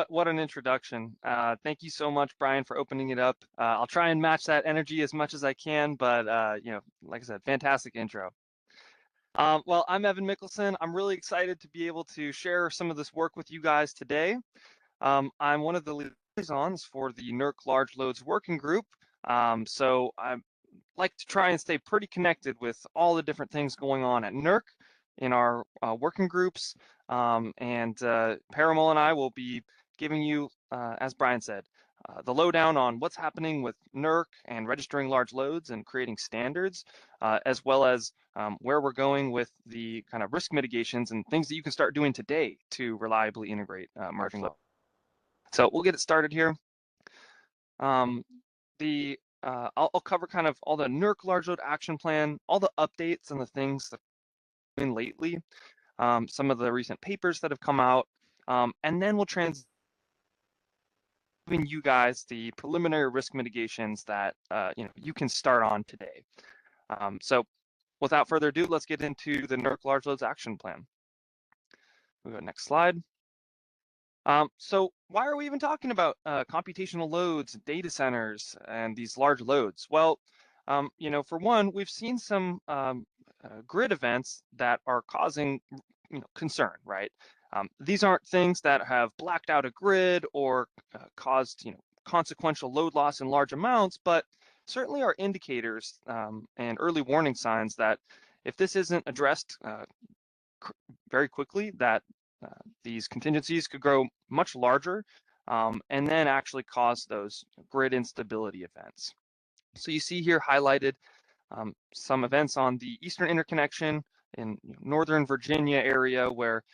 What an introduction. Thank you so much, Brian, for opening it up. I'll try and match that energy as much as I can, but like I said, fantastic intro. Well, I'm Evan Mickelson. I'm really excited to be able to share some of this work with you guys today. I'm one of the liaisons for the NERC Large Loads Working Group. So I like to try and stay pretty connected with all the different things going on at NERC in our working groups. Parimal and I will be giving you, as Brian said, the lowdown on what's happening with NERC and registering large loads and creating standards, as well as where we're going with the kind of risk mitigations and things that you can start doing today to reliably integrate emerging loads. So we'll get it started here. I'll cover kind of all the NERC large load action plan, all the updates and the things that have been lately, some of the recent papers that have come out, and then we'll giving you guys the preliminary risk mitigations that you can start on today. So without further ado, let's get into the NERC large loads action plan. We'll go next slide. So why are we even talking about computational loads, data centers, and these large loads? Well, for one, we've seen some grid events that are causing concern, right? These aren't things that have blacked out a grid or caused consequential load loss in large amounts, but certainly are indicators and early warning signs that if this isn't addressed very quickly, that these contingencies could grow much larger and then actually cause those grid instability events. So you see here highlighted some events on the Eastern Interconnection in Northern Virginia area where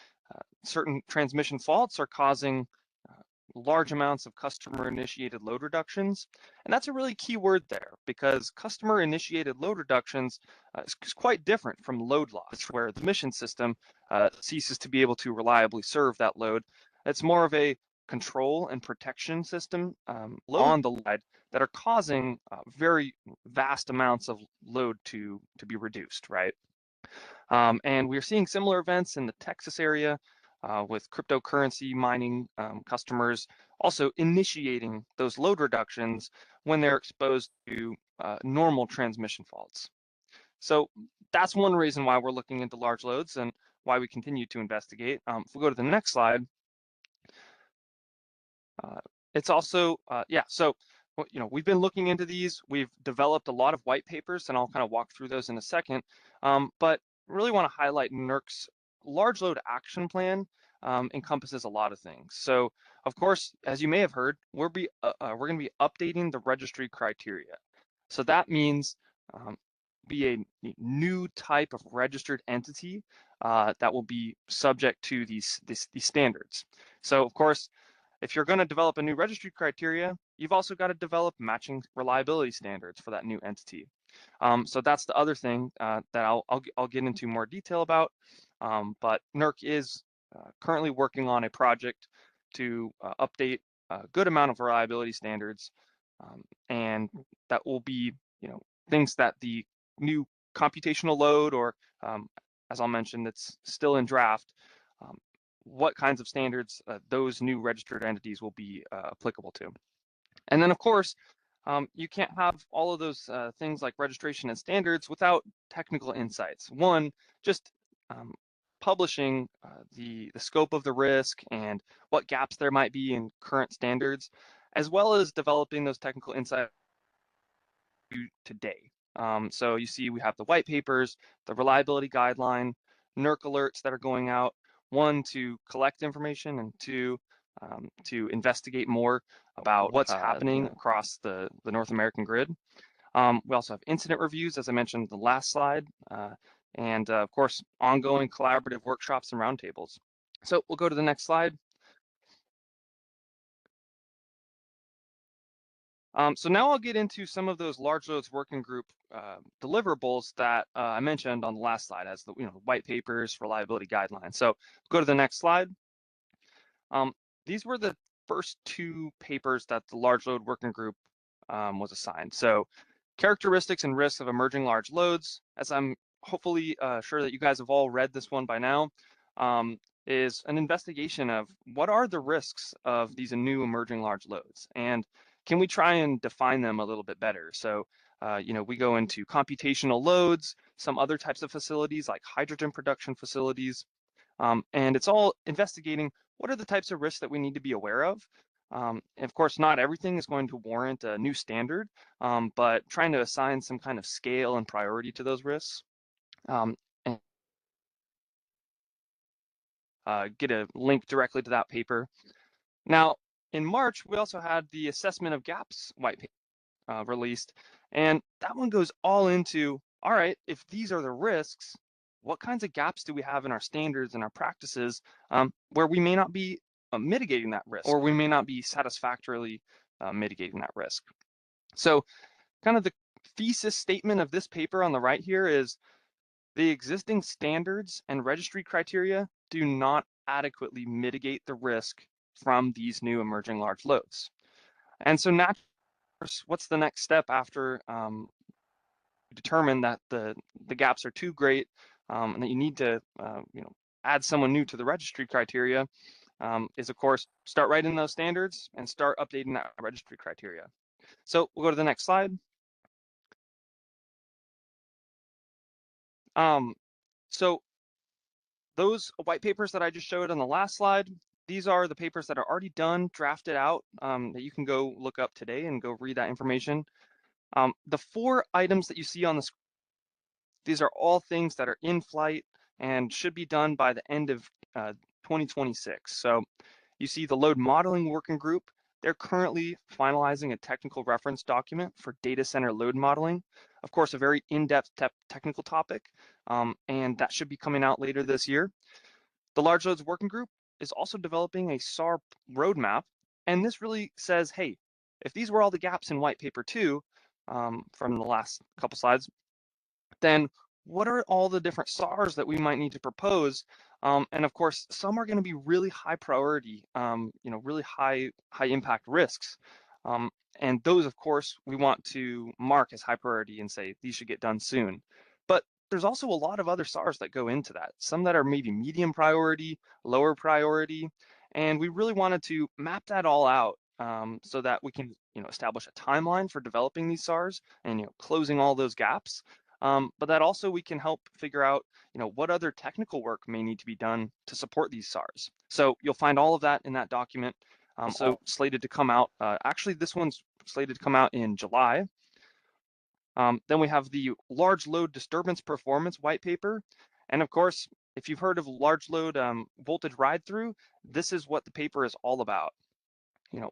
certain transmission faults are causing large amounts of customer-initiated load reductions. And that's a really key word there, because customer-initiated load reductions is quite different from load loss, where the mission system ceases to be able to reliably serve that load. It's more of a control and protection system on the side that are causing very vast amounts of load to be reduced, right? And we're seeing similar events in the Texas area with cryptocurrency mining customers also initiating those load reductions when they're exposed to normal transmission faults. So that's one reason why we're looking into large loads and why we continue to investigate. If we go to the next slide, it's also, so we've been looking into these. We've developed a lot of white papers, and I'll kind of walk through those in a second. But really want to highlight NERC's large load action plan encompasses a lot of things. So, of course, as you may have heard, we're going to be updating the registry criteria. So that means be a new type of registered entity that will be subject to these standards. So, of course, if you're going to develop a new registry criteria, you've also got to develop matching reliability standards for that new entity. So that's the other thing that I'll get into more detail about. But NERC is currently working on a project to update a good amount of reliability standards, and that will be things that the new computational load, or as I'll mention, that's still in draft, what kinds of standards those new registered entities will be applicable to. And then, of course, you can't have all of those things like registration and standards without technical insights. One, just publishing the scope of the risk and what gaps there might be in current standards, as well as developing those technical insights today. So you see we have the white papers, the reliability guideline, NERC alerts that are going out, one, to collect information, and two, to investigate more about what's happening across the North American grid. We also have incident reviews, as I mentioned in the last slide, and of course, ongoing collaborative workshops and roundtables. So we'll go to the next slide. So now I'll get into some of those large loads working group deliverables that I mentioned on the last slide as the white papers, reliability guidelines. So go to the next slide. These were the first two papers that the large load working group was assigned. So characteristics and risks of emerging large loads, as I'm hopefully sure that you guys have all read this one by now. is an investigation of what are the risks of these new emerging large loads, and can we try and define them a little bit better? So, we go into computational loads, some other types of facilities like hydrogen production facilities, and it's all investigating what are the types of risks that we need to be aware of. And of course, not everything is going to warrant a new standard, but trying to assign some kind of scale and priority to those risks. And get a link directly to that paper. Now, in March, we also had the Assessment of Gaps white paper released, and that one goes all into, all right, if these are the risks, what kinds of gaps do we have in our standards and our practices where we may not be mitigating that risk, or we may not be satisfactorily mitigating that risk. So kind of the thesis statement of this paper on the right here is the existing standards and registry criteria do not adequately mitigate the risk from these new emerging large loads. And so naturally, what's the next step after determine that the gaps are too great and that you need to add someone new to the registry criteria is, of course, start writing those standards and start updating that registry criteria. So we'll go to the next slide. So those white papers that I just showed on the last slide, these are the papers that are already done, drafted out, that you can go look up today and go read that information. The 4 items that you see on the screen, these are all things that are in flight and should be done by the end of 2026. So you see the load modeling working group. They're currently finalizing a technical reference document for data center load modeling. Of course, a very in-depth technical topic, and that should be coming out later this year. The Large Loads Working Group is also developing a SAR roadmap, and this really says, hey, if these were all the gaps in white paper 2 from the last couple slides, then what are all the different SARs that we might need to propose? And of course, some are going to be really high priority, really high impact risks. And those, of course, we want to mark as high priority and say these should get done soon. But there's also a lot of other SARs that go into that, some that are maybe medium priority, lower priority, and we really wanted to map that all out so that we can establish a timeline for developing these SARs and closing all those gaps. But that also we can help figure out, what other technical work may need to be done to support these SARs. So you'll find all of that in that document. So slated to come out, actually this one's slated to come out in July. Then we have the large load disturbance performance white paper. And of course, if you've heard of large load voltage ride through, this is what the paper is all about.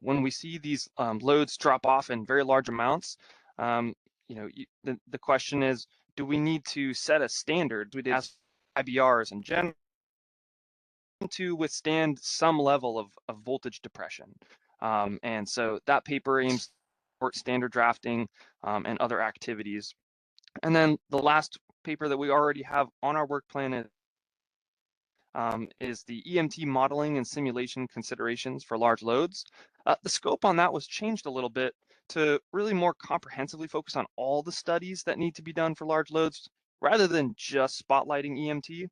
When we see these loads drop off in very large amounts, the question is, do we need to set a standard? We did ask IBRs in general to withstand some level of voltage depression. And so that paper aims to support standard drafting and other activities. And then the last paper that we already have on our work plan is the EMT modeling and simulation considerations for large loads. The scope on that was changed a little bit to really more comprehensively focus on all the studies that need to be done for large loads rather than just spotlighting EMT.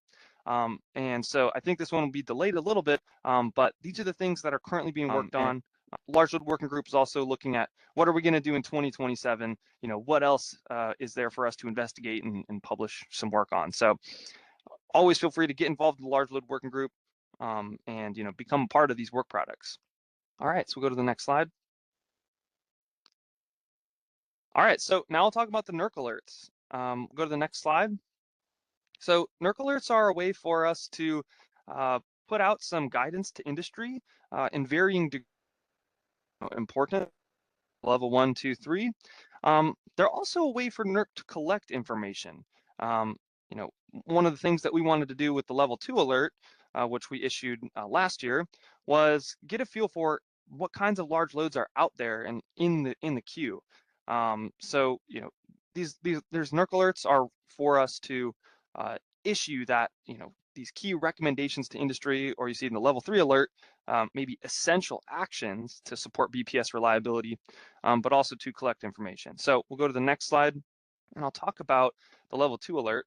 And so I think this one will be delayed a little bit, but these are the things that are currently being worked on. Large Load Working Group is also looking at what are we going to do in 2027? What else is there for us to investigate and publish some work on? So always feel free to get involved in the Large Load Working Group and become a part of these work products. All right, so we'll go to the next slide. All right, so now I'll talk about the NERC alerts. Go to the next slide. So NERC alerts are a way for us to put out some guidance to industry in varying degrees, important, level 1, 2, 3. They're also a way for NERC to collect information. One of the things that we wanted to do with the level 2 alert, which we issued last year, was get a feel for what kinds of large loads are out there and in the queue. So there's NERC alerts are for us to issue that these key recommendations to industry, or you see in the level 3 alert, maybe essential actions to support BPS reliability, but also to collect information. So we'll go to the next slide, and I'll talk about the level 2 alert.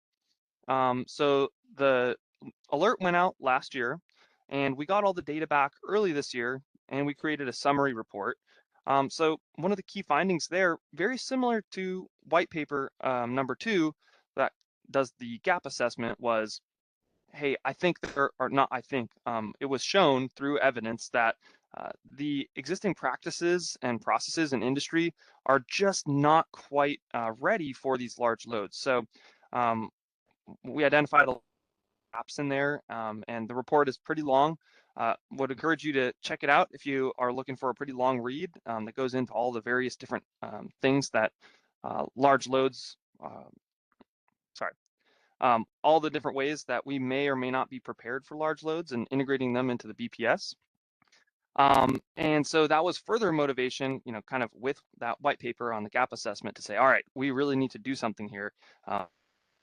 So the alert went out last year. and we got all the data back early this year, and we created a summary report. So one of the key findings there, very similar to white paper number 2 that does the gap assessment, was, hey, I think there are not, I think, it was shown through evidence that the existing practices and processes in industry are just not quite ready for these large loads. So we identified a lot of gaps in there, and the report is pretty long. Would encourage you to check it out if you are looking for a pretty long read that goes into all the various different things that large loads, sorry, all the different ways that we may or may not be prepared for large loads and integrating them into the BPS. And so that was further motivation, kind of with that white paper on the gap assessment to say, all right, we really need to do something here.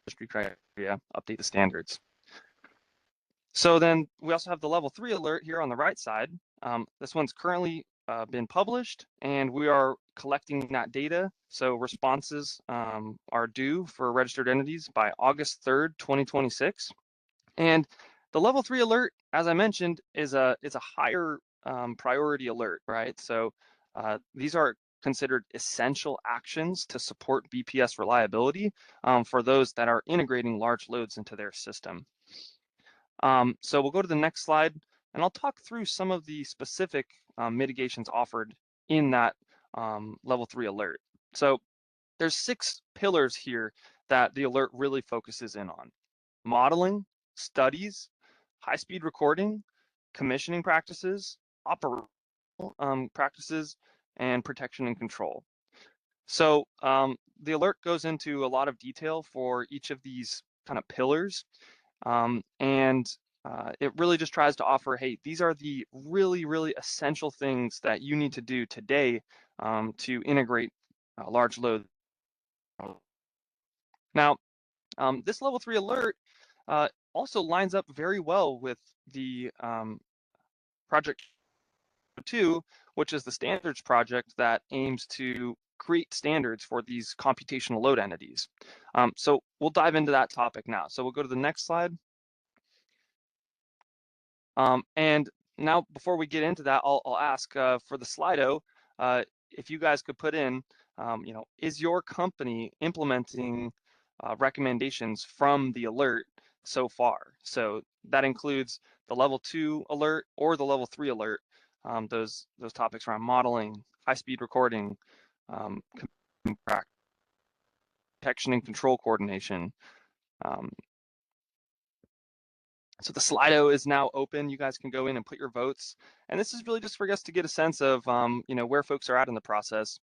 Industry criteria, update the standards. So then we also have the level 3 alert here on the right side. This one's currently been published, and we are collecting that data. So responses are due for registered entities by August 3rd, 2026. And the level 3 alert, as I mentioned, is a higher priority alert, right? So these are considered essential actions to support BPS reliability for those that are integrating large loads into their system. So we'll go to the next slide, and I'll talk through some of the specific mitigations offered in that level 3 alert. So there's 6 pillars here that the alert really focuses in on: modeling, studies, high-speed recording, commissioning practices, operational practices, and protection and control. So the alert goes into a lot of detail for each of these kind of pillars, and it really just tries to offer, hey, these are the really, really essential things that you need to do today to integrate large loads. Now, this level 3 alert also lines up very well with the project 2, which is the standards project that aims to create standards for these computational load entities. So we'll dive into that topic now. So we'll go to the next slide. And now, before we get into that, I'll ask for the Slido, if you guys could put in, is your company implementing recommendations from the alert so far? So that includes the level 2 alert or the level 3 alert, those topics around modeling, high-speed recording, protection and control coordination. So the Slido is now open. You guys can go in and put your votes. And this is really just for us to get a sense of, where folks are at in the process.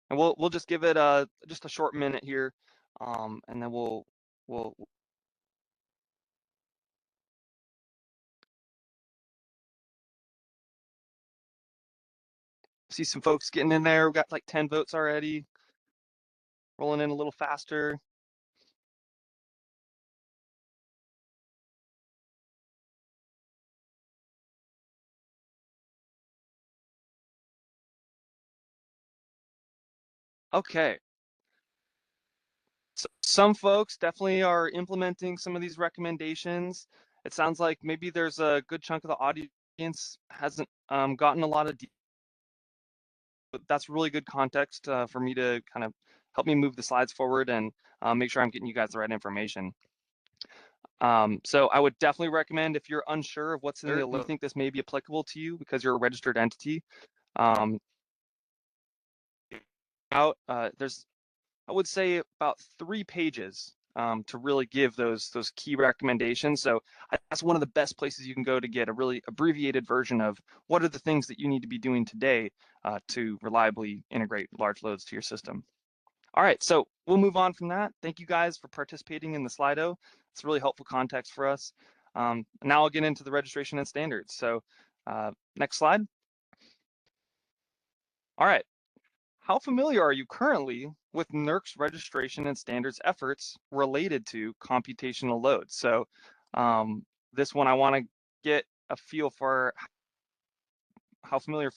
And we'll just give it just a short minute here, and then we'll see some folks getting in there. We've got like 10 votes already, rolling in a little faster. Okay. So some folks definitely are implementing some of these recommendations. It sounds like maybe there's a good chunk of the audience hasn't gotten a lot of, but that's really good context for me to kind of help me move the slides forward and make sure I'm getting you guys the right information. So I would definitely recommend, if you're unsure of what's in the alert, you think this may be applicable to you because you're a registered entity, there's, I would say, about 3 pages to really give those key recommendations. So that's one of the best places you can go to get a really abbreviated version of what are the things that you need to be doing today to reliably integrate large loads to your system. All right, so we'll move on from that. Thank you guys for participating in the Slido. It's really helpful context for us. Now I'll get into the registration and standards. So next slide. All right. How familiar are you currently with NERC's registration and standards efforts related to computational loads? So this one, I want to get a feel for how familiar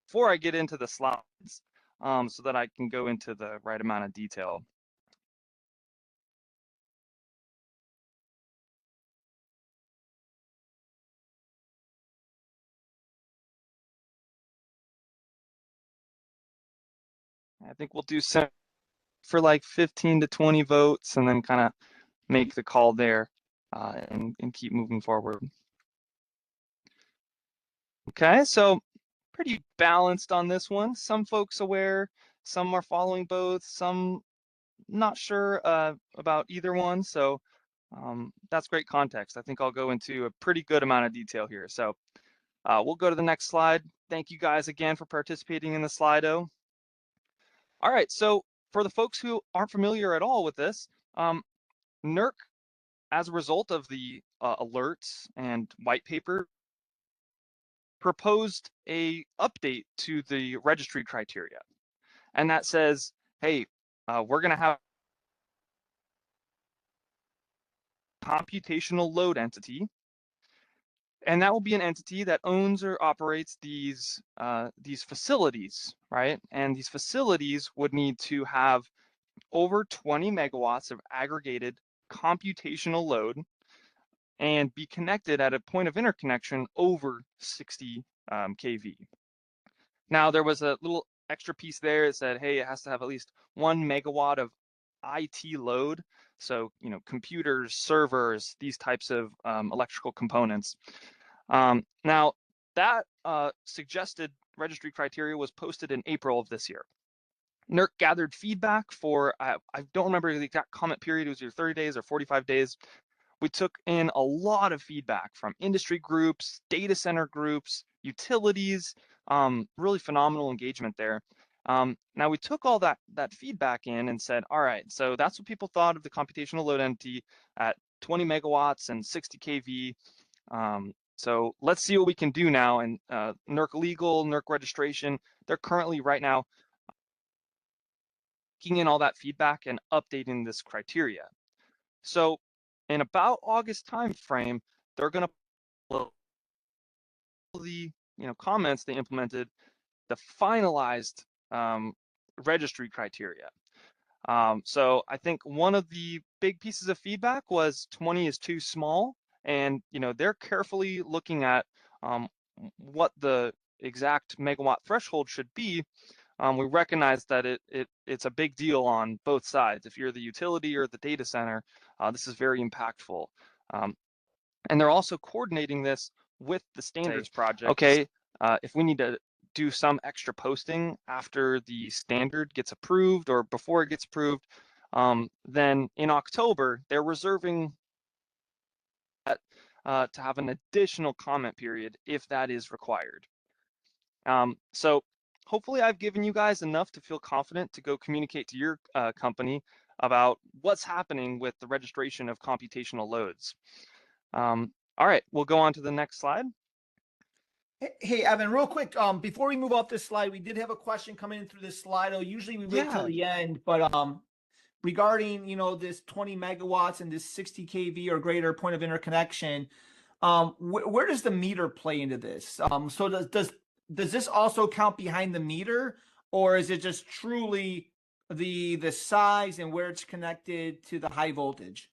before I get into the slides, so that I can go into the right amount of detail. I think we'll do some for like 15 to 20 votes and then kind of make the call there and keep moving forward. Okay, so pretty balanced on this one. Some folks aware, some are following both, some not sure about either one. So that's great context. I think I'll go into a pretty good amount of detail here. So we'll go to the next slide. Thank you guys again for participating in the Slido. All right, so for the folks who aren't familiar at all with this, NERC, as a result of the alerts and white paper, proposed a update to the registry criteria. And that says, hey, we're going to have a computational load entity, and that will be an entity that owns or operates these facilities, right? And these facilities would need to have over 20 megawatts of aggregated computational load and be connected at a point of interconnection over 60 kV. Now, there was a little extra piece there. It said, hey, it has to have at least 1 megawatt of IT load. So, computers, servers, these types of electrical components. Now, that suggested registry criteria was posted in April of this year. NERC gathered feedback for, I don't remember the exact comment period, it was either 30 days or 45 days. We took in a lot of feedback from industry groups, data center groups, utilities, really phenomenal engagement there. Now we took all that feedback in and said, all right, so that's what people thought of the computational load entity at 20 megawatts and 60 kV. So let's see what we can do now. And NERC legal, NERC registration, they're currently right now taking in all that feedback and updating this criteria. So in about August timeframe, they're going to the comments they implemented, the finalized registry criteria. So I think one of the big pieces of feedback was 20 is too small, and they're carefully looking at what the exact megawatt threshold should be. We recognize that it's a big deal on both sides. If you're the utility or the data center, this is very impactful. And they're also coordinating this with the standards project. Okay, if we need to do some extra posting after the standard gets approved or before it gets approved, then in October, they're reserving that to have an additional comment period if that is required. So hopefully I've given you guys enough to feel confident to go communicate to your company about what's happening with the registration of computational loads. All right, we'll go on to the next slide. Hey, Evan, real quick, before we move off this slide, we did have a question coming in through this Slido. Usually we wait till the end, but regarding, this 20 megawatts and this 60 kV or greater point of interconnection, where does the meter play into this? So does this also count behind the meter, or is it just truly the size and where it's connected to the high voltage?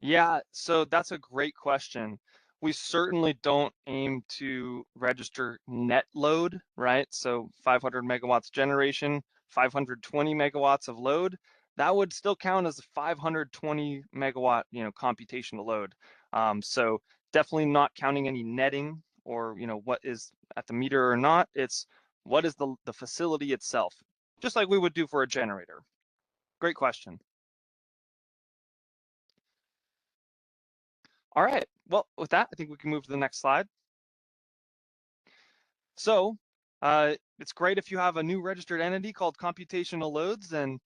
Yeah, so that's a great question. We certainly don't aim to register net load, right? So 500 megawatts generation, 520 megawatts of load, that would still count as a 520 megawatt, computational load. So definitely not counting any netting or, what is at the meter or not. It's what is the facility itself, just like we would do for a generator. Great question. All right, well, with that, I think we can move to the next slide. So it's great if you have a new registered entity called computational loads and,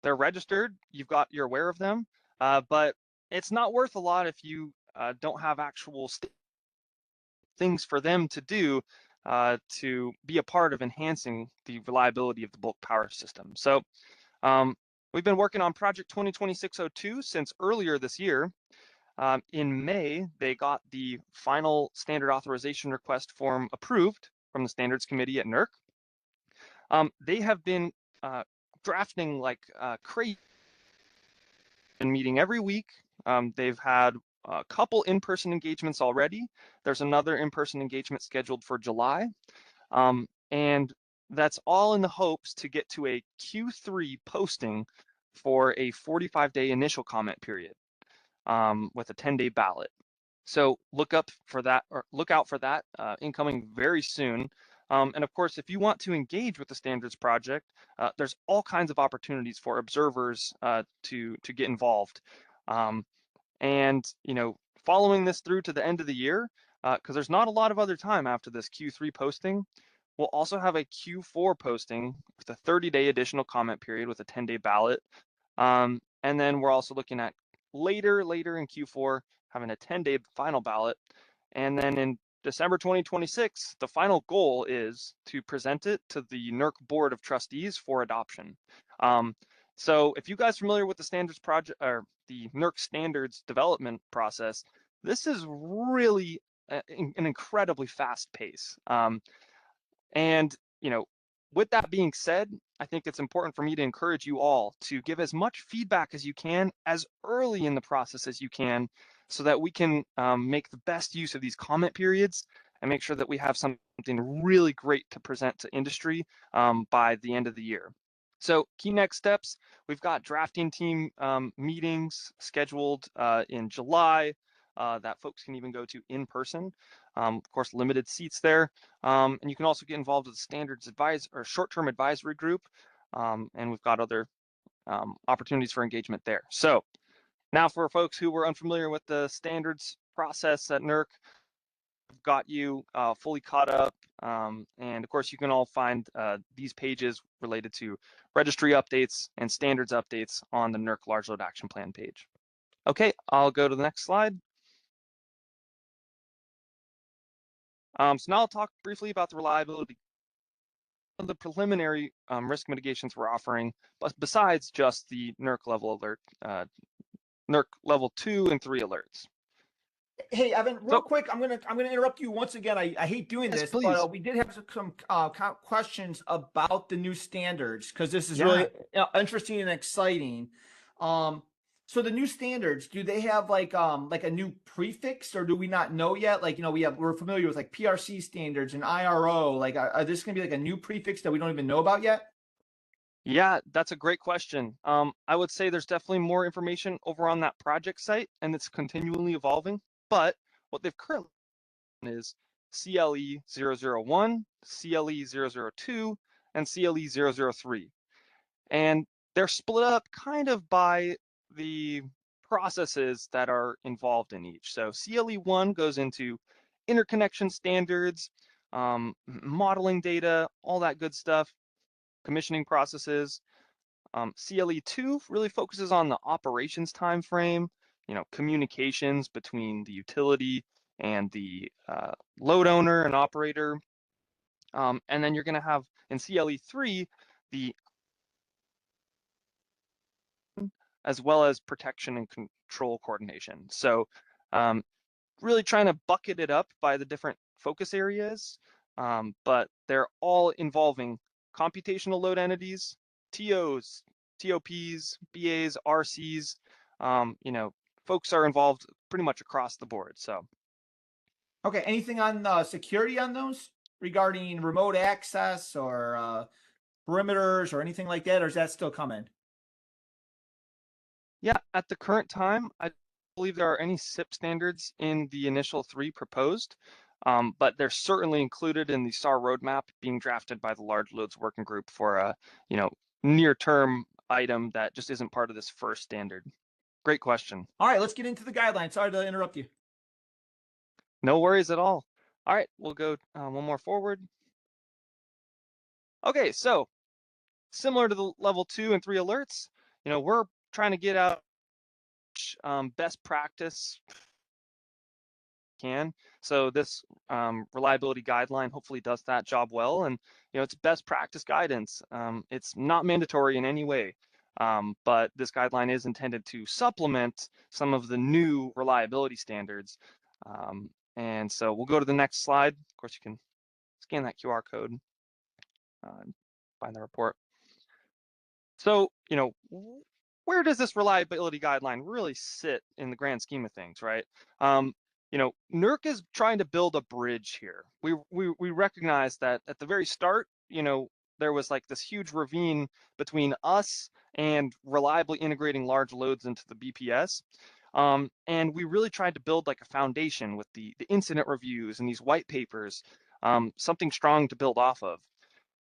they're registered, you're aware of them, but it's not worth a lot if you don't have actual things for them to do to be a part of enhancing the reliability of the bulk power system. So we've been working on project 2026-02 since earlier this year. In May, they got the final standard authorization request form approved from the standards committee at NERC. They have been drafting like crazy and meeting every week. They've had a couple in-person engagements already. There's another in-person engagement scheduled for July. And that's all in the hopes to get to a Q3 posting for a 45-day initial comment period with a 10-day ballot. So look out for that incoming very soon. And of course, if you want to engage with the standards project, there's all kinds of opportunities for observers to get involved. And following this through to the end of the year, because there's not a lot of other time after this Q3 posting, we'll also have a Q4 posting with a 30-day additional comment period with a 10-day ballot. And then we're also looking at later in Q4 having a 10-day final ballot. And then in December 2026, the final goal is to present it to the NERC Board of Trustees for adoption. So if you guys are familiar with the standards project or the NERC standards development process, this is really an incredibly fast pace. And with that being said, I think it's important for me to encourage you all to give as much feedback as you can as early in the process as you can, so that we can make the best use of these comment periods and make sure that we have something really great to present to industry by the end of the year. So key next steps, we've got drafting team meetings scheduled in July that folks can even go to in person. Of course, limited seats there. And you can also get involved with the standards short-term advisory group. And we've got other opportunities for engagement there. So now for folks who were unfamiliar with the standards process at NERC, I've got you fully caught up. And of course, you can all find these pages related to registry updates and standards updates on the NERC Large Load Action Plan page. Okay, I'll go to the next slide. So now I'll talk briefly about the reliability of the preliminary risk mitigations we're offering, but besides just the NERC level alert, NERC level 2 and 3 alerts. Hey, Evan, real quick, I'm gonna interrupt you once again. I hate doing this, please. but we did have some questions about the new standards, because this is really interesting and exciting. So the new standards, do they have like a new prefix, or do we not know yet? Like, we're familiar with like PRC standards and IRO. Like, are this gonna be like a new prefix that we don't even know about yet? Yeah, that's a great question. I would say there's definitely more information over on that project site, and it's continually evolving. But what they've currently done is CLE 001, CLE 002, and CLE 003. And they're split up kind of by the processes that are involved in each. So CLE1 goes into interconnection standards, modeling data, all that good stuff, commissioning processes. CLE2 really focuses on the operations time frame, communications between the utility and the load owner and operator. And then you're going to have in CLE3 the as well as protection and control coordination. So really trying to bucket it up by the different focus areas, but they're all involving computational load entities, TOs, TOPs, BAs, RCs. Folks are involved pretty much across the board. So, okay, anything on security on those regarding remote access or perimeters or anything like that, or is that still coming? Yeah, at the current time, I believe there are any SIP standards in the initial 3 proposed, but they're certainly included in the SAR roadmap being drafted by the Large Loads Working Group for a near-term item that just isn't part of this first standard. Great question. All right, let's get into the guidelines. Sorry to interrupt you. No worries at all. All right, we'll go one more forward. Okay, so similar to the level 2 and 3 alerts, we're trying to get out best practice can. So this reliability guideline hopefully does that job well, and it's best practice guidance. It's not mandatory in any way, but this guideline is intended to supplement some of the new reliability standards. And so we'll go to the next slide. Of course, you can scan that QR code and find the report. So, where does this reliability guideline really sit in the grand scheme of things, right? NERC is trying to build a bridge here. We recognize that at the very start, there was like this huge ravine between us and reliably integrating large loads into the BPS. And we really tried to build like a foundation with the incident reviews and these white papers, something strong to build off of.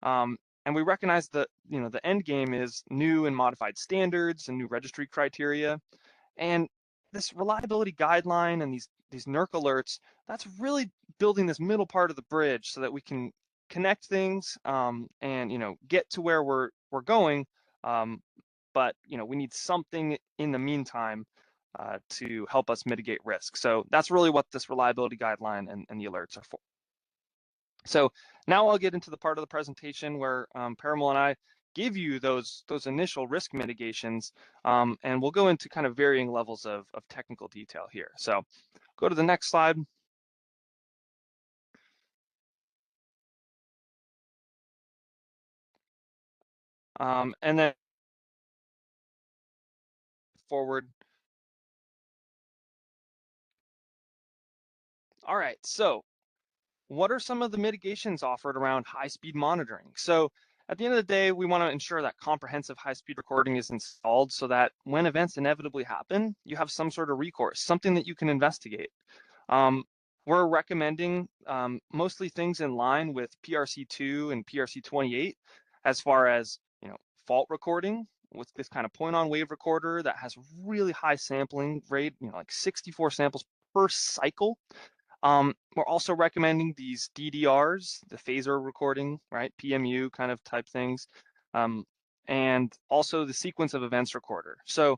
And we recognize that, the end game is new and modified standards and new registry criteria. And this reliability guideline and these NERC alerts, that's really building this middle part of the bridge so that we can connect things, and get to where we're going. But we need something in the meantime to help us mitigate risk. So that's really what this reliability guideline and the alerts are for. So now I'll get into the part of the presentation where Parimal and I give you those initial risk mitigations, and we'll go into kind of varying levels of technical detail here. So go to the next slide. And then forward. All right, so what are some of the mitigations offered around high-speed monitoring? So at the end of the day, we want to ensure that comprehensive high-speed recording is installed so that when events inevitably happen, you have some sort of recourse, something that you can investigate. We're recommending mostly things in line with PRC2 and PRC28 as far as fault recording with this kind of point-on wave recorder that has really high sampling rate, like 64 samples per cycle. We're also recommending these DDRs, the phaser recording, right? PMU kind of type things, and also the sequence of events recorder. So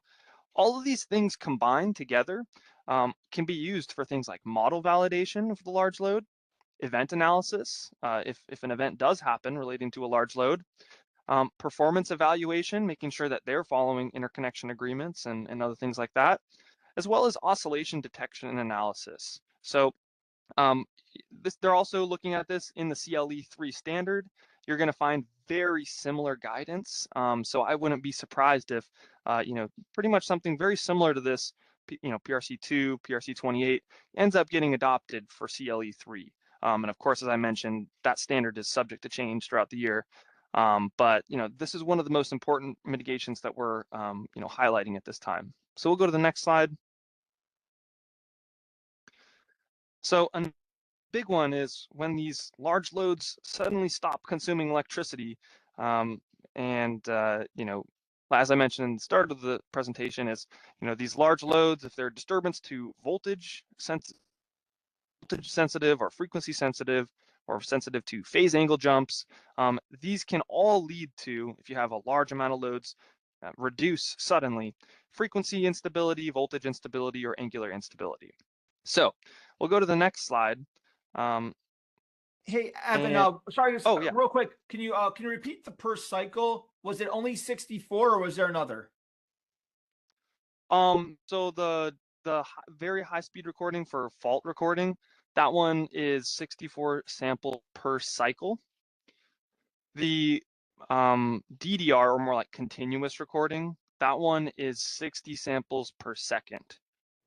all of these things combined together can be used for things like model validation of the large load, event analysis, if an event does happen relating to a large load, performance evaluation, making sure that they're following interconnection agreements and other things like that, as well as oscillation detection and analysis. So they're also looking at this in the CLE3 standard. You're going to find very similar guidance. So I wouldn't be surprised if, pretty much something very similar to this, PRC2, PRC28 ends up getting adopted for CLE3. And of course, as I mentioned, that standard is subject to change throughout the year. But this is one of the most important mitigations that we're, highlighting at this time. So we'll go to the next slide. So a big one is when these large loads suddenly stop consuming electricity. As I mentioned in the start of the presentation, is these large loads, if they're disturbance to voltage sensitive or frequency sensitive or sensitive to phase angle jumps, these can all lead to, if you have a large amount of loads, reduce suddenly frequency instability, voltage instability, or angular instability. So we'll go to the next slide. Hey, Evan, sorry, yeah. real quick, can you repeat the per cycle? Was it only 64 or was there another? So the very high speed recording for fault recording, that one is 64 sample per cycle. The DDR, or more like continuous recording, that one is 60 samples per second.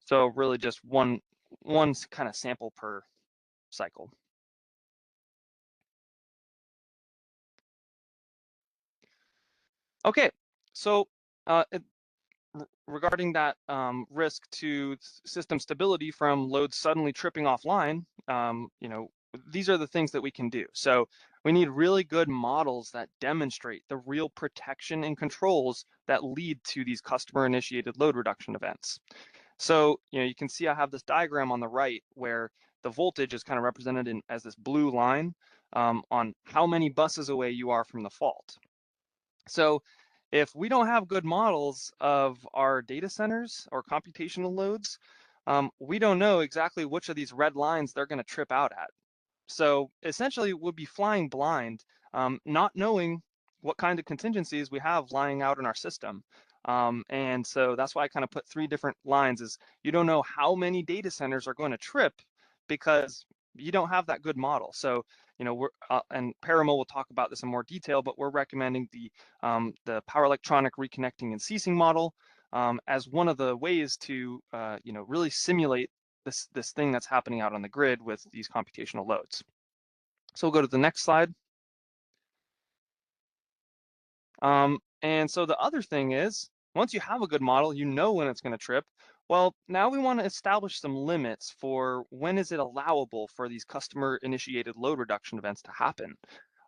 So really just one kind of sample per cycle. Okay, so regarding that risk to system stability from loads suddenly tripping offline, these are the things that we can do. So we need really good models that demonstrate the real protection and controls that lead to these customer-initiated load reduction events. So you can see I have this diagram on the right where the voltage is kind of represented as this blue line on how many buses away you are from the fault. So if we don't have good models of our data centers or computational loads, we don't know exactly which of these red lines they're going to trip out at. So essentially, we'll be flying blind, not knowing what kind of contingencies we have lying out in our system. And so that's why I kind of put 3 different lines is you don't know how many data centers are going to trip because you don't have that good model. So we're and Parimal will talk about this in more detail, but we're recommending the power electronic reconnecting and ceasing model as one of the ways to really simulate this thing that's happening out on the grid with these computational loads. So we'll go to the next slide. And so the other thing is, once you have a good model, you know when it's going to trip. Well, now we want to establish some limits for when is it allowable for these customer-initiated load reduction events to happen.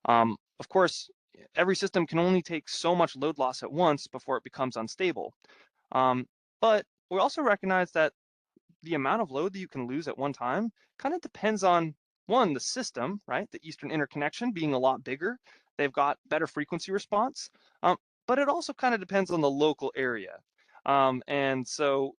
Of course, every system can only take so much load loss at once before it becomes unstable. But we also recognize that the amount of load that you can lose at one time kind of depends on, one, the system, right? The Eastern interconnection being a lot bigger. They've got better frequency response, but it also kind of depends on the local area. And so,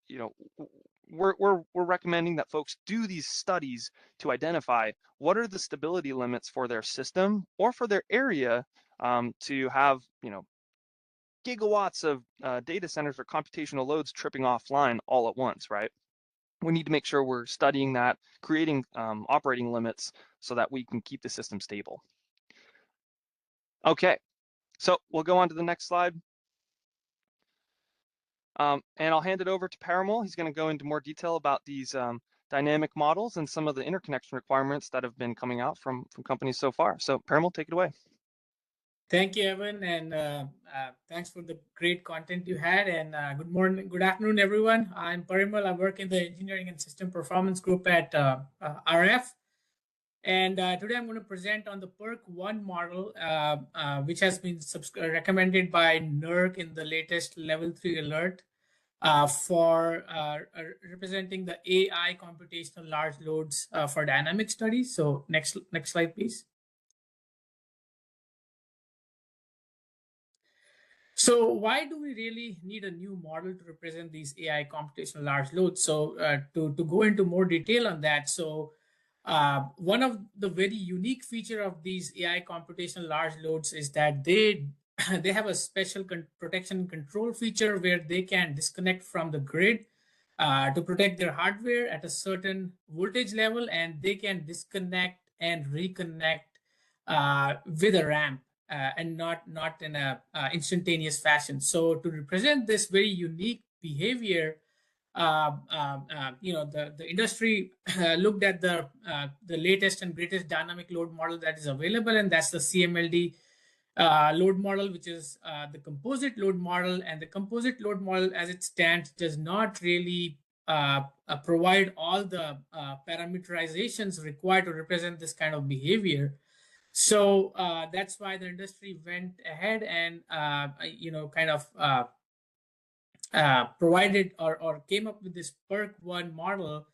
we're recommending that folks do these studies to identify what are the stability limits for their system or for their area, to have, gigawatts of data centers or computational loads tripping offline all at once, right? We need to make sure we're studying that, creating operating limits so that we can keep the system stable. Okay, so we'll go on to the next slide. And I'll hand it over to Parimal. He's going to go into more detail about these dynamic models and some of the interconnection requirements that have been coming out from companies so far. So Parimal, take it away. Thank you, Evan, and thanks for the great content you had. And good morning, good afternoon, everyone. I'm Parimal. I work in the Engineering and System Performance Group at RF. And today I'm going to present on the PERC-1 model, which has been recommended by NERC in the latest Level 3 alert for representing the AI computational large loads for dynamic studies. So next slide, please. So why do we really need a new model to represent these AI computational large loads? So to go into more detail on that, so one of the very unique feature of these AI computational large loads is that they have a special protection and control feature where they can disconnect from the grid to protect their hardware at a certain voltage level, and they can disconnect and reconnect with a ramp. And not in a instantaneous fashion. So to represent this very unique behavior, the industry looked at the latest and greatest dynamic load model that is available, and that's the CMLD load model, which is the composite load model. And the composite load model, as it stands, does not really provide all the parameterizations required to represent this kind of behavior. So that's why the industry went ahead and provided or came up with this PERC-1 model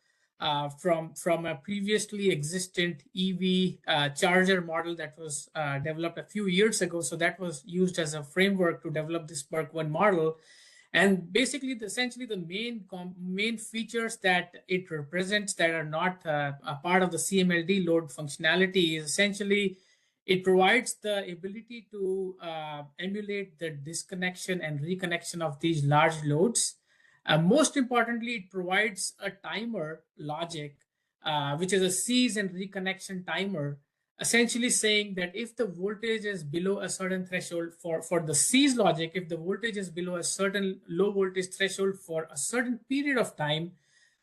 from a previously existent EV charger model that was developed a few years ago. So that was used as a framework to develop this PERC-1 model. And basically, essentially, the main features that it represents that are not a part of the CMLD load functionality is essentially it provides the ability to emulate the disconnection and reconnection of these large loads. Most importantly, it provides a timer logic, which is a seize and reconnection timer, essentially saying that if the voltage is below a certain threshold for the seize logic, if the voltage is below a certain low voltage threshold for a certain period of time,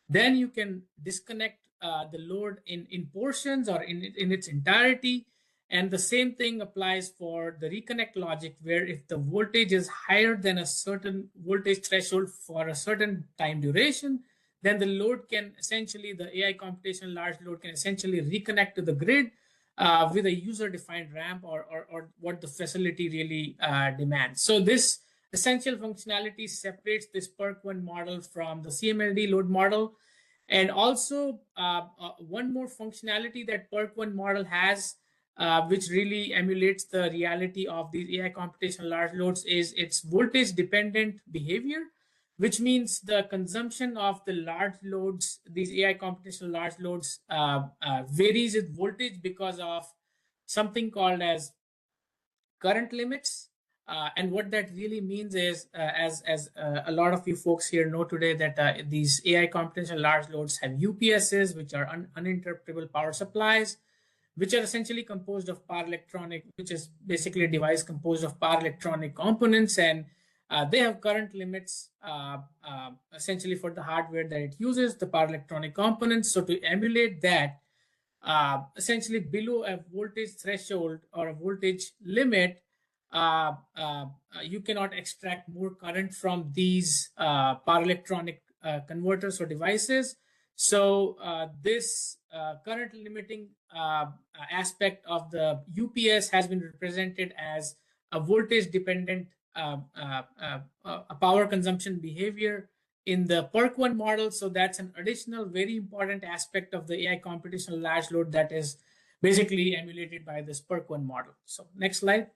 then you can disconnect the load in portions or in its entirety. And the same thing applies for the reconnect logic, where if the voltage is higher than a certain voltage threshold for a certain time duration, then the load can essentially, the AI computational large load can essentially reconnect to the grid with a user-defined ramp or what the facility really demands. So this essential functionality separates this PERC-1 model from the CMLD load model. And also one more functionality that PERC-1 model has, which really emulates the reality of these AI computational large loads, is its voltage dependent behavior, which means the consumption of the large loads, these AI computational large loads, varies with voltage because of something called as current limits. And what that really means is, as a lot of you folks here know today, that these AI computational large loads have UPSs, which are uninterruptible power supplies, which are essentially composed of power electronic, which is basically a device composed of power electronic components. And they have current limits essentially for the hardware that it uses, the power electronic components. So to emulate that, essentially below a voltage threshold or a voltage limit, you cannot extract more current from these power electronic converters or devices. So this current limiting aspect of the UPS has been represented as a voltage dependent power consumption behavior in the PERC1 model. So that's an additional very important aspect of the AI computational large load that is basically emulated by this PERC1 model. So next slide.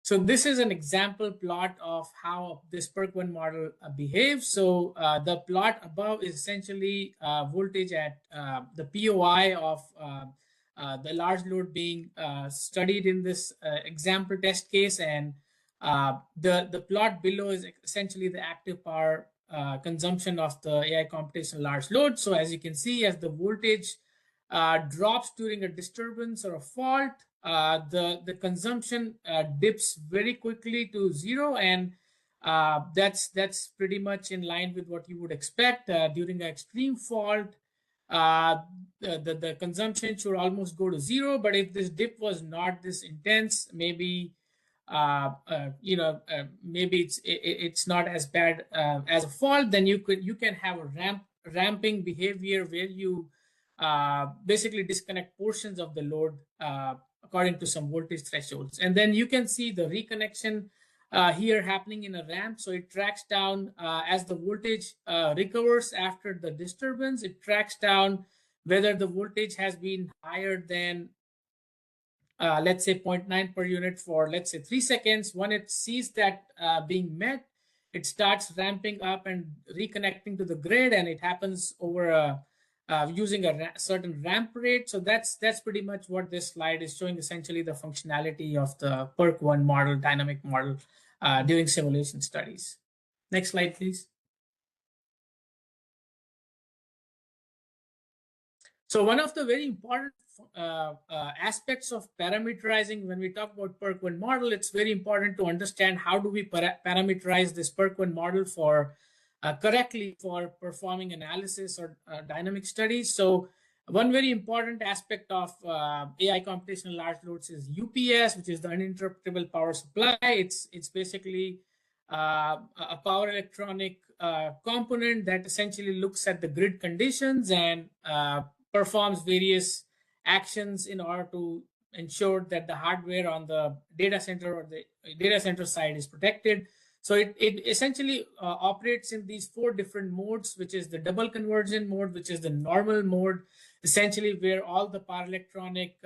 So this is an example plot of how this PERC1 model behaves. So the plot above is essentially voltage at the POI of the large load being studied in this example test case, and the plot below is essentially the active power consumption of the AI computational large load. So as you can see, as the voltage drops during a disturbance or a fault, the consumption dips very quickly to zero, and that's pretty much in line with what you would expect during an extreme fault. The consumption should almost go to zero, but if this dip was not this intense, maybe maybe it's not as bad as a fault, then you can have a ramping behavior where you basically disconnect portions of the load according to some voltage thresholds. And then you can see the reconnection here happening in a ramp. So it tracks down as the voltage recovers after the disturbance. It tracks down whether the voltage has been higher than let's say 0.9 per unit for, let's say, 3 seconds. When it sees that being met, it starts ramping up and reconnecting to the grid, and it happens over using a certain ramp rate. So that's pretty much what this slide is showing, essentially the functionality of the PERC1 model, dynamic model during simulation studies. Next slide, please. So one of the very important aspects of parameterizing, when we talk about PERC1 model, it's very important to understand how do we parameterize this PERC1 model for correctly for performing analysis or dynamic studies. So one very important aspect of AI computational large loads is UPS, which is the uninterruptible power supply. It's basically a power electronic component that essentially looks at the grid conditions and performs various actions in order to ensure that the hardware on the data center or the data center side is protected. So it essentially operates in these 4 different modes, which is the double conversion mode, which is the normal mode, essentially where all the power electronic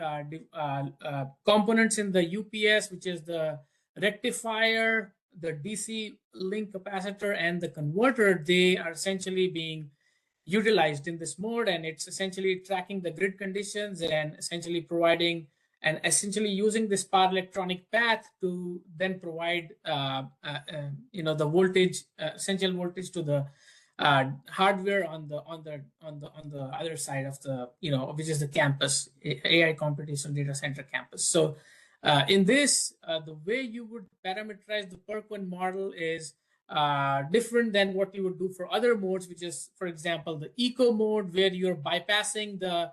components in the UPS, which is the rectifier, the DC link capacitor, and the converter, they are essentially being utilized in this mode, and it's essentially tracking the grid conditions and essentially providing and essentially using this power electronic path to then provide the voltage, essential voltage to the hardware on the other side of the which is the campus, AI computational data center campus. So in this, the way you would parameterize the PERC1 model is different than what you would do for other modes, which is, for example, the eco mode, where you're bypassing the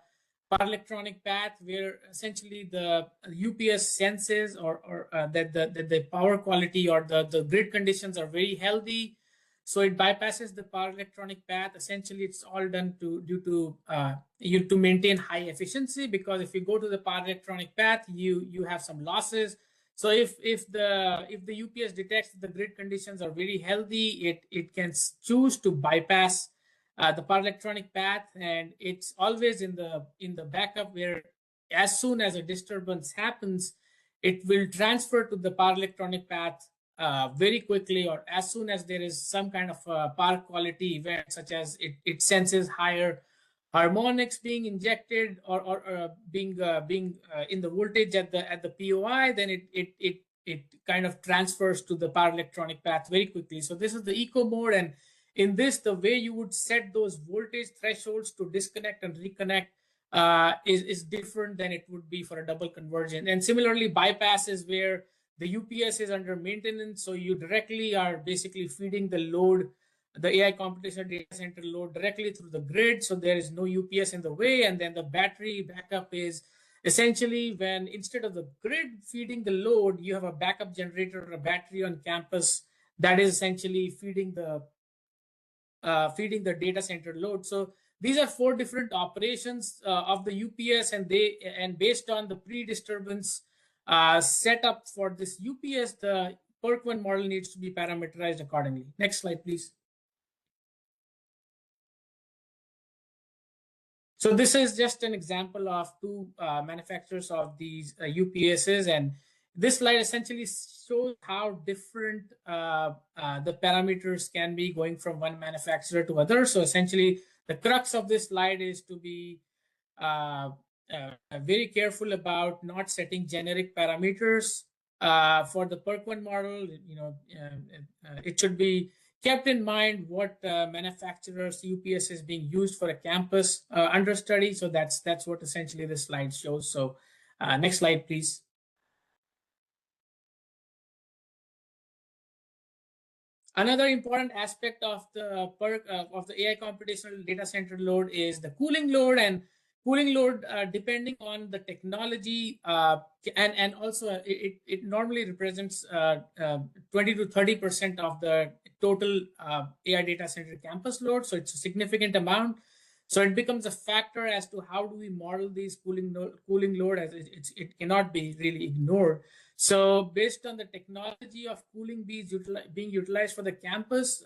power electronic path, where essentially the UPS senses or that the power quality or the grid conditions are very healthy. So it bypasses the power electronic path. Essentially, it's all done to maintain high efficiency, because if you go to the power electronic path, you have some losses. So if the UPS detects that the grid conditions are very healthy, it can choose to bypass the power electronic path, and it's always in the backup, where as soon as a disturbance happens, it will transfer to the power electronic path very quickly, or as soon as there is some kind of power quality event, such as it senses higher harmonics being injected or being in the voltage at the POI, then it kind of transfers to the power electronic path very quickly. So this is the eco mode, and in this, the way you would set those voltage thresholds to disconnect and reconnect is different than it would be for a double conversion. And similarly, bypass is where the UPS is under maintenance, so you directly are basically feeding the load, the AI computational data center load, directly through the grid, so there is no UPS in the way. And then the battery backup is essentially when instead of the grid feeding the load, you have a backup generator or a battery on campus that is essentially feeding the data center load. So these are 4 different operations of the UPS, and based on the pre-disturbance setup for this UPS, the PERC1 model needs to be parameterized accordingly. Next slide, please. So this is just an example of 2 manufacturers of these UPSs, and this slide essentially shows how different the parameters can be going from one manufacturer to other. So essentially, the crux of this slide is to be very careful about not setting generic parameters for the PERC1 model. It should be kept in mind what manufacturer's UPS is being used for a campus understudy. So that's what essentially this slide shows. So next slide, please. Another important aspect of the of the AI computational data center load is the cooling load, and cooling load depending on the technology and also it normally represents 20 to 30% of the total AI data center campus load. So it's a significant amount. So it becomes a factor as to how do we model these cooling load, as it cannot be really ignored. So based on the technology of cooling being utilized for the campus,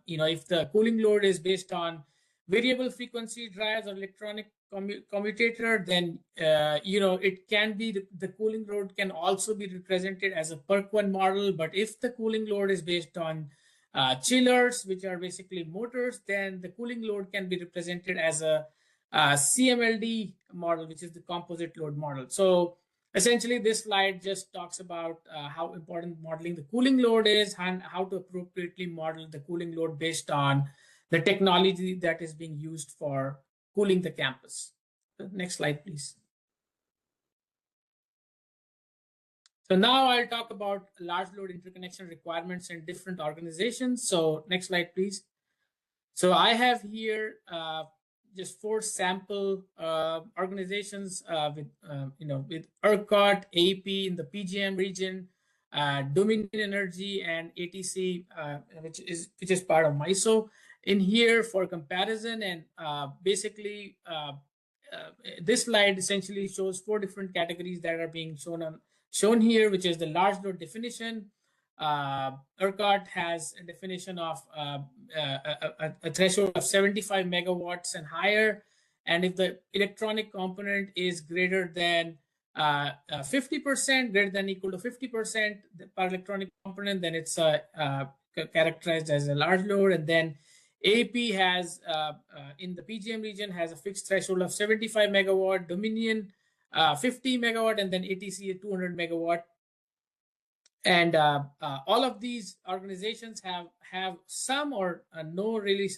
if the cooling load is based on variable frequency drives or electronic commutator, then it can be the cooling load can also be represented as a PERC1 model. But if the cooling load is based on chillers, which are basically motors, then the cooling load can be represented as a CMLD model, which is the composite load model. So essentially, this slide just talks about how important modeling the cooling load is and how to appropriately model the cooling load based on the technology that is being used for cooling the campus. Next slide, please. So now I'll talk about large load interconnection requirements in different organizations. So next slide, please. So I have here just 4 sample organizations with ERCOT, AEP in the PJM region, Dominion Energy, and ATC, which is part of MISO in here for comparison. And basically, this slide essentially shows 4 different categories that are being shown here, which is the large load definition. ERCOT has a definition of a threshold of 75 megawatts and higher. And if the electronic component is greater than 50%, greater than equal to 50% per electronic component, then it's characterized as a large load. And then AEP has, in the PJM region, has a fixed threshold of 75 megawatt, Dominion 50 megawatt, and then ATC 200 megawatt. And all of these organizations have some or no really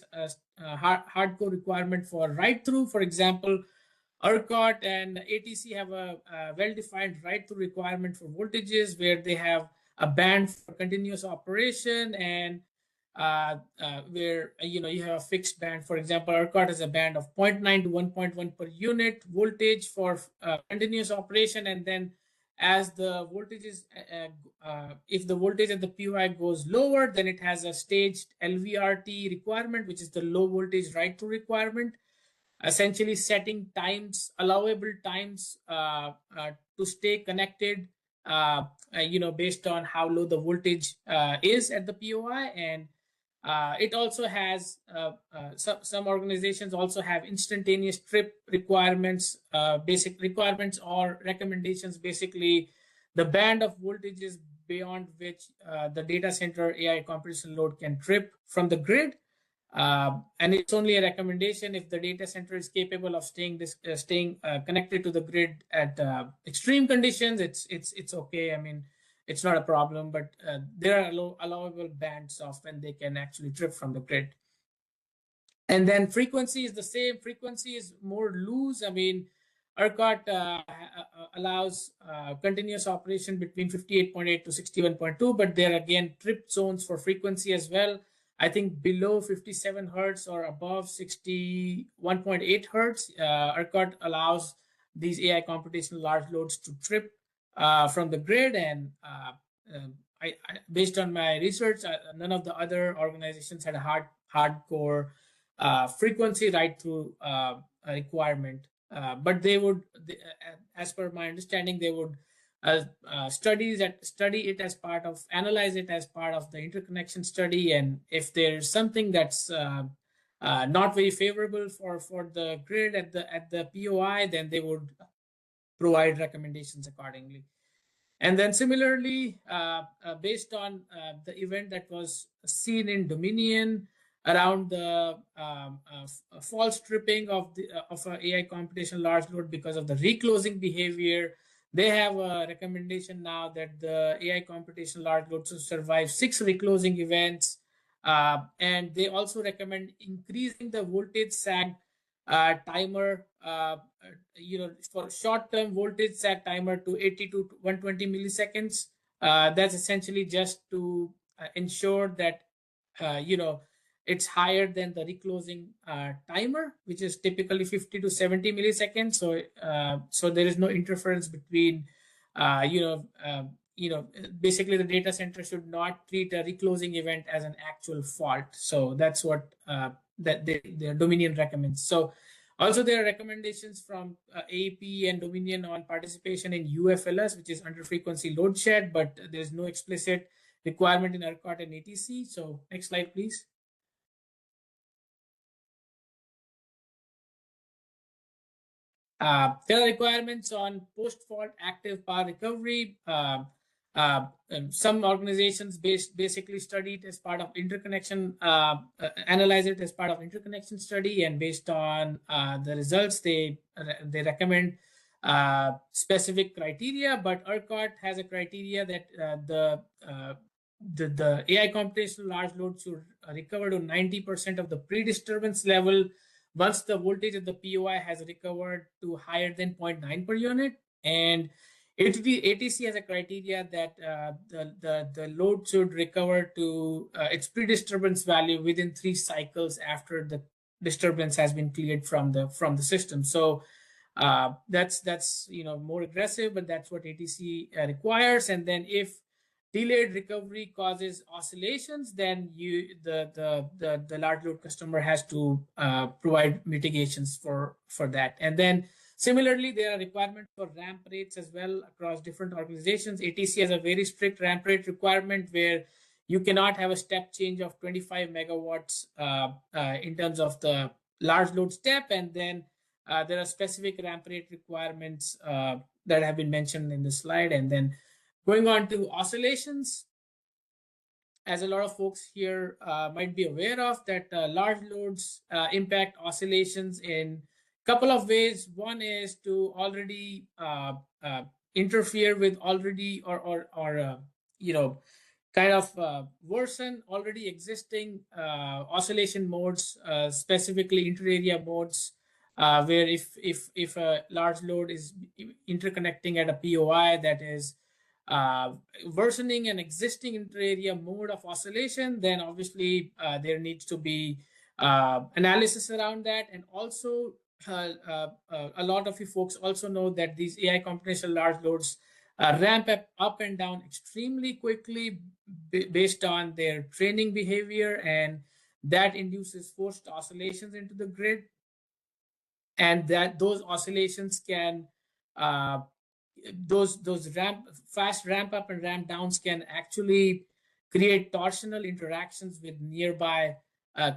hardcore requirement for write-through. For example, ERCOT and ATC have a well-defined write-through requirement for voltages, where they have a band for continuous operation, and where you have a fixed band. For example, ERCOT has a band of 0.9 to 1.1 per unit voltage for continuous operation, and then as the voltages, if the voltage at the POI goes lower, then it has a staged LVRT requirement, which is the low voltage write-through requirement, essentially setting times, allowable times to stay connected, based on how low the voltage is at the POI. And it also has, some organizations also have instantaneous trip requirements, basic requirements or recommendations, basically the band of voltages beyond which the data center AI computation load can trip from the grid. And it's only a recommendation if the data center is capable of staying connected to the grid at extreme conditions. It's okay. I mean, it's not a problem, but there are allowable bands of when they can actually trip from the grid. And then frequency is the same. Frequency is more loose. I mean, ERCOT allows continuous operation between 58.8 to 61.2, but there are again trip zones for frequency as well. I think below 57 hertz or above 61.8 hertz, ERCOT allows these AI computational large loads to trip from the grid. And based on my research, none of the other organizations had a hardcore frequency right through requirement. But they would, as per my understanding, they would study it as part of, analyze it as part of the interconnection study. And if there's something that's not very favorable for the grid at the POI, then they would provide recommendations accordingly. And then similarly, based on the event that was seen in Dominion around the false tripping of an AI computation large load because of the reclosing behavior, they have a recommendation now that the AI computation large load should survive 6 reclosing events. And they also recommend increasing the voltage sag timer, for short-term voltage sag timer to 80 to 120 milliseconds. That's essentially just to ensure that, it's higher than the reclosing timer, which is typically 50 to 70 milliseconds. So there is no interference between, basically the data center should not treat a reclosing event as an actual fault. So that's what the Dominion recommends. So also there are recommendations from AEP and Dominion on participation in UFLS, which is under frequency load shed, but there's no explicit requirement in ERCOT and ATC. So next slide, please. There are requirements on post-fault active power recovery. Some organizations basically study it as part of interconnection, analyze it as part of interconnection study, and based on the results, they recommend specific criteria. But ERCOT has a criteria that the AI computational large load should recover to 90% of the pre-disturbance level once the voltage of the POI has recovered to higher than 0.9 per unit. And ATC has a criteria that the load should recover to its pre-disturbance value within 3 cycles after the disturbance has been cleared from the system. So that's more aggressive, but that's what ATC requires. And then if delayed recovery causes oscillations, then the large load customer has to provide mitigations for that. And then similarly, there are requirements for ramp rates as well across different organizations. ATC has a very strict ramp rate requirement where you cannot have a step change of 25 megawatts in terms of the large load step. And then there are specific ramp rate requirements that have been mentioned in the slide. And then going on to oscillations, as a lot of folks here might be aware of, that large loads impact oscillations in a couple of ways. One is to already interfere with already or kind of worsen already existing oscillation modes, specifically inter-area modes, where if a large load is interconnecting at a POI that is worsening an existing inter-area mode of oscillation, then obviously there needs to be analysis around that. And also a lot of you folks also know that these AI computational large loads ramp up and down extremely quickly based on their training behavior, and that induces forced oscillations into the grid. And that those oscillations can those fast ramp up and ramp downs can actually create torsional interactions with nearby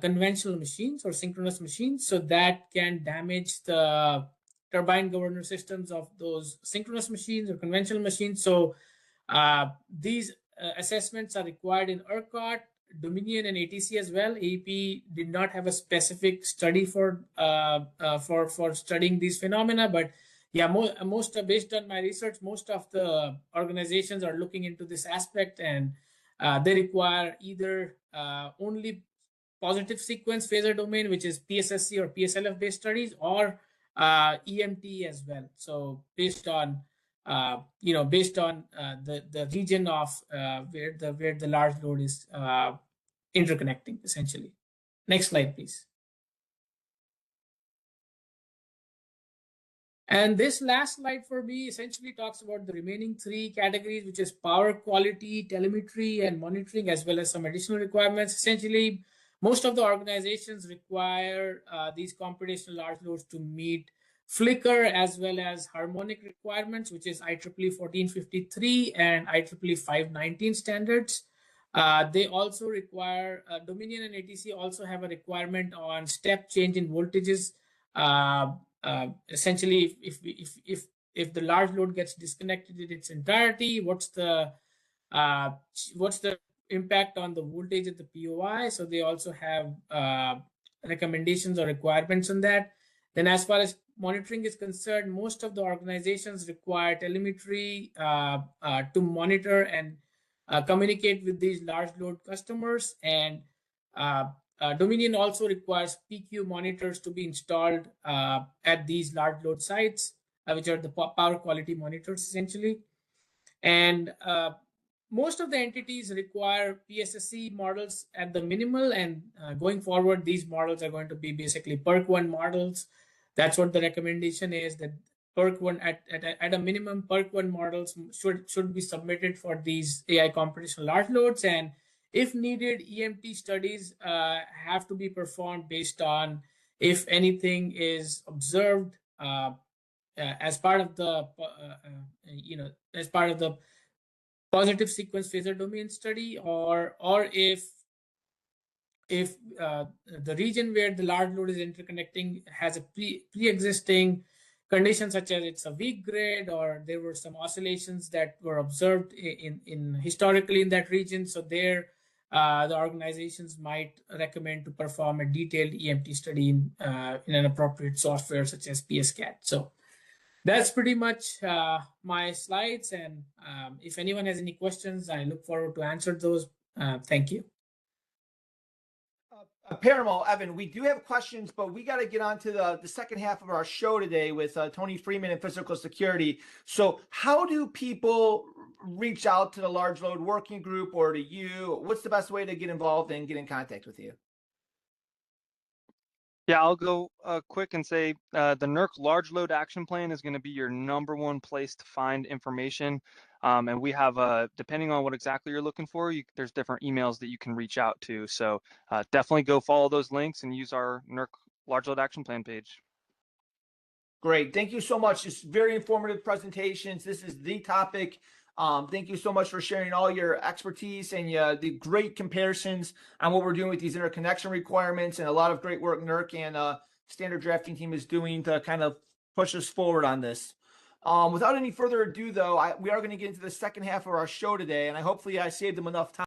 conventional machines or synchronous machines. So that can damage the turbine governor systems of those synchronous machines or conventional machines. So these assessments are required in ERCOT, Dominion, and ATC as well. AEP did not have a specific study for studying these phenomena, but yeah, most based on my research, most of the organizations are looking into this aspect, and they require either only positive sequence phasor domain, which is PSSC or PSLF based studies, or EMT as well. So based on the region of where the large load is interconnecting, essentially. Next slide, please. And this last slide for me essentially talks about the remaining three categories, which is power quality, telemetry, and monitoring, as well as some additional requirements. Essentially, most of the organizations require these computational large loads to meet flicker as well as harmonic requirements, which is IEEE 1453 and IEEE 519 standards. They also require, Dominion and ATC also have a requirement on step change in voltages. Essentially, if the large load gets disconnected in its entirety, what's the impact on the voltage at the POI? So they also have recommendations or requirements on that. Then, as far as monitoring is concerned, most of the organizations require telemetry to monitor and communicate with these large load customers, and Dominion also requires PQ monitors to be installed at these large load sites, which are the power quality monitors essentially. And most of the entities require PSSC models at the minimal, and going forward, these models are going to be basically PERC-1 models. That's what the recommendation is, that PERC-1 at a minimum, PERC-1 models should be submitted for these AI computational large loads, and if needed, EMT studies have to be performed based on if anything is observed as part of the as part of the positive sequence phasor domain study, or if the region where the large load is interconnecting has a pre-existing condition, such as it's a weak grid, or there were some oscillations that were observed in historically in that region. So there, the organizations might recommend to perform a detailed EMT study in an appropriate software such as PSCAT. So that's pretty much my slides. And if anyone has any questions, I look forward to answer those. Thank you. Parimal, Evan, we do have questions, but we got to get on to the second half of our show today with Tony Freeman and Physical Security. So how do people reach out to the Large Load Working Group or to you? What's the best way to get involved and get in contact with you? Yeah, I'll go quick and say the NERC Large Load Action Plan is going to be your #1 place to find information. And we have, depending on what exactly you're looking for, there's different emails that you can reach out to. So definitely go follow those links and use our NERC Large Load Action Plan page. Great. Thank you so much. Just very informative presentations. This is the topic. Thank you so much for sharing all your expertise and the great comparisons on what we're doing with these interconnection requirements, and a lot of great work NERC and standard drafting team is doing to kind of push us forward on this. Without any further ado, though, we are going to get into the second half of our show today, and hopefully I saved them enough time